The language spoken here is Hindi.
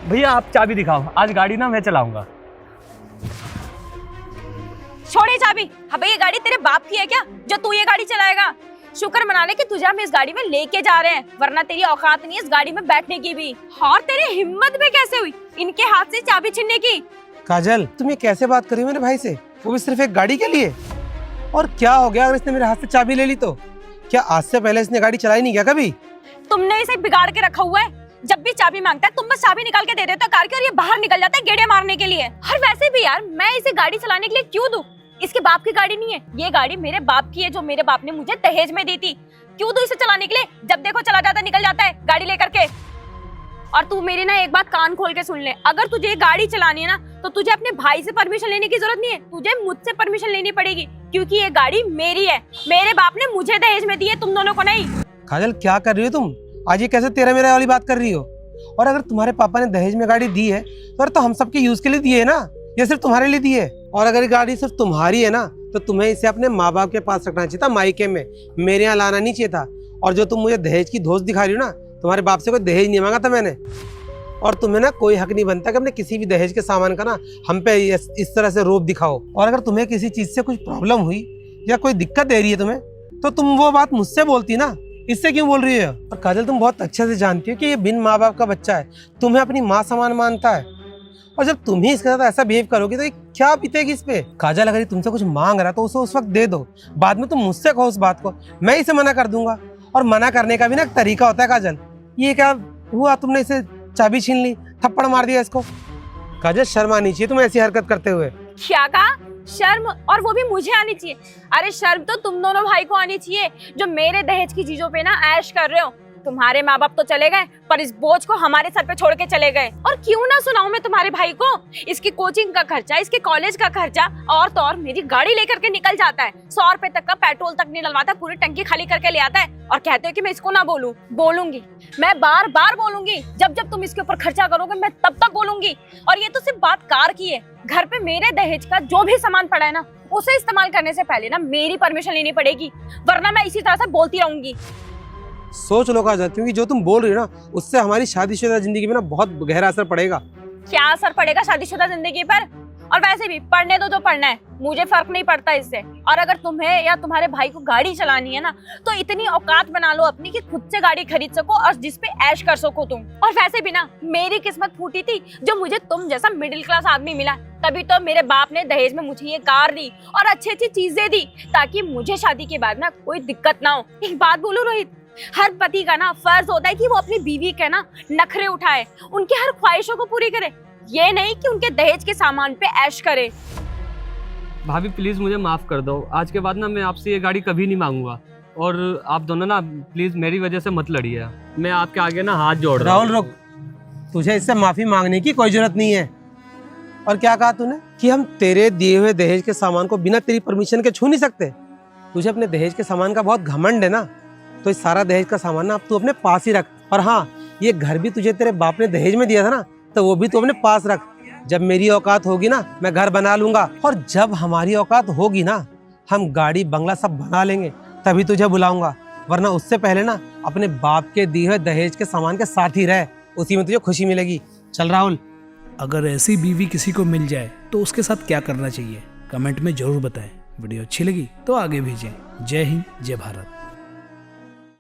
भैया आप चाबी दिखाओ, आज गाड़ी ना मैं चलाऊंगा। छोड़ ये चाबी। हाँ भाई, ये गाड़ी तेरे बाप की है क्या जो तू ये गाड़ी चलाएगा? शुक्र मना ले कि तुझे हम इस गाड़ी में लेके जा रहे हैं, वरना तेरी औकात नहीं है इस गाड़ी में बैठने की भी। और तेरी हिम्मत भी कैसे हुई इनके हाथ से चाबी छीनने की? काजल, तुम ये कैसे बात कर रही हो मेरे भाई से, वो भी सिर्फ एक गाड़ी के लिए? और क्या हो गया अगर इसने मेरे हाथ से चाबी ले ली तो? क्या आज से पहले इसने गाड़ी चलाई नहीं क्या कभी? तुमने इसे बिगाड़ के रखा हुआ है। जब भी चाबी मांगता है तुम बस चाबी निकाल के दे देते हो कार की, और ये बाहर निकल जाता है गेड़े मारने के लिए। और वैसे भी यार, मैं इसे गाड़ी चलाने के लिए क्यों दूं? इसके बाप की गाड़ी नहीं है, ये गाड़ी मेरे बाप की है जो मेरे बाप ने मुझे दहेज में दी थी। क्यों दूं इसे चलाने के लिए? जब देखो चला जाता है, निकल जाता है गाड़ी लेकर के। और तू मेरी ना एक बात कान खोल के सुन ले, अगर तुझे ये गाड़ी चलानी है ना तो तुझे अपने भाई से परमिशन लेने की जरूरत नहीं है, तुझे मुझसे परमिशन लेनी पड़ेगी, क्योंकि ये गाड़ी मेरी है। मेरे बाप ने मुझे दहेज में दी है, तुम दोनों को नहीं। काजल, क्या कर रही हो तुम? आज ये कैसे तेरा मेरा वाली बात कर रही हो? और अगर तुम्हारे पापा ने दहेज में गाड़ी दी है तो हम सबके यूज के लिए दी है ना, ये सिर्फ तुम्हारे लिए दी है? और अगर ये गाड़ी सिर्फ तुम्हारी है ना तो तुम्हें इसे अपने माँ बाप के पास रखना चाहिए था, मायके में, मेरे यहाँ लाना नहीं चाहिए था। और जो तुम मुझे दहेज की धोस दिखा रही हो ना, तुम्हारे बाप से कोई दहेज नहीं मांगा था मैंने। और तुम्हें ना कोई हक नहीं बनता कि अपने किसी भी दहेज के सामान का ना हम पे इस तरह से रोब दिखाओ। और अगर तुम्हें किसी चीज से कुछ प्रॉब्लम हुई या कोई दिक्कत दे रही है तुम्हें, तो तुम वो बात मुझसे बोलती ना, इससे क्यों बोल रही है? और काजल, तुम बहुत अच्छे से जानती हो कि ये बिन माँ बाप का बच्चा है, तुम्हें अपनी माँ समान मानता है। और जब तुम ही इसके साथ ऐसा बिहेव करोगे तो ये क्या बीतेगी इस पे? काजल, अगर ये तुमसे कुछ मांग रहा तो उसे उस वक्त दे दो, बाद में तुम मुझसे कहो उस बात को, मैं इसे मना कर दूंगा। और मना करने का भी ना एक तरीका होता है काजल। ये क्या हुआ, तुमने इसे चाबी छीन ली, थप्पड़ मार दिया इसको? काजल, शर्म आनी चाहिए तुम्हें ऐसी हरकत करते हुए। क्या कहा? शर्म? और वो भी मुझे आनी चाहिए? अरे शर्म तो तुम दोनों भाई को आनी चाहिए जो मेरे दहेज की चीजों पे ना ऐश कर रहे हो। तुम्हारे माँ बाप तो चले गए, पर इस बोझ को हमारे सर पे छोड़ के चले गए। और क्यों ना सुनाऊं मैं तुम्हारे भाई को? इसकी कोचिंग का खर्चा, इसके कॉलेज का खर्चा, और तो और मेरी गाड़ी लेकर के निकल जाता है। 100 रुपए तक का पेट्रोल तक नहीं डलवाता, पूरी टंकी खाली करके ले आता है। और कहते हो कि मैं इसको ना बोलूं? बोलूंगी, मैं बार बार बोलूंगी। जब जब तुम इसके ऊपर खर्चा करोगे मैं तब तक बोलूंगी। और ये तो सिर्फ बात कार की है, घर पे मेरे दहेज का जो भी सामान पड़ा है ना, उसे इस्तेमाल करने से पहले ना मेरी परमिशन लेनी पड़ेगी, वरना मैं इसी तरह से बोलती रहूंगी। सोच लो काजल, क्योंकि जो तुम बोल रही हो ना उससे हमारी शादीशुदा जिंदगी में ना बहुत गहरा असर पड़ेगा। क्या असर पड़ेगा शादीशुदा जिंदगी पर? और वैसे भी पढ़ने दो जो पढ़ना है, मुझे फर्क नहीं पड़ता इससे। और अगर तुम्हें या तुम्हारे भाई को गाड़ी चलानी है ना तो इतनी औकात बना लो अपनी कि खुद से गाड़ी खरीद सको और जिसपे ऐश कर सको तुम। और वैसे भी ना मेरी किस्मत फूटी थी जो मुझे तुम जैसा मिडिल क्लास आदमी मिला, तभी तो मेरे बाप ने दहेज में मुझे ये कार दी और अच्छी अच्छी चीजें दी, ताकि मुझे शादी के बाद ना कोई दिक्कत ना हो। एक बात बोलूं रोहित, हर पति का ना फर्ज होता है कि वो अपनी बीवी के ना नखरे उठाए, उनके हर ख्वाहिशों को पूरी करे, ये नहीं कि उनके दहेज के सामान पे ऐश करे। भाभी प्लीज मुझे माफ कर दो, आज के बाद ना मैं आपसे ये गाड़ी कभी नहीं मांगूंगा। और आप दोनों ना प्लीज मेरी वजह से मत लड़िए, मैं आपके आगे ना हाथ जोड़ रहा हूँ। राहुल, रुक, तुझे इससे माफी मांगने की कोई जरूरत नहीं है। और क्या कहा तूने कि हम तेरे दिए हुए दहेज के सामान को बिना तेरी परमिशन के छू नहीं सकते? तुझे अपने दहेज के सामान का बहुत घमंड है ना, तो इस सारा दहेज का सामान ना अब तू अपने पास ही रख। और हाँ, ये घर भी तुझे तेरे बाप ने दहेज में दिया था ना, तो वो भी तू अपने पास रख। जब मेरी औकात होगी ना मैं घर बना लूंगा, और जब हमारी औकात होगी ना हम गाड़ी बंगला सब बना लेंगे, तभी तुझे बुलाऊंगा। वरना उससे पहले ना अपने बाप के दिए हुए दहेज के सामान के साथ ही रह, उसी में तुझे खुशी मिलेगी। चल राहुल। अगर ऐसी बीवी किसी को मिल जाए तो उसके साथ क्या करना चाहिए कमेंट में जरूर बताएं। वीडियो अच्छी लगी तो आगे भेजें। जय हिंद, जय भारत।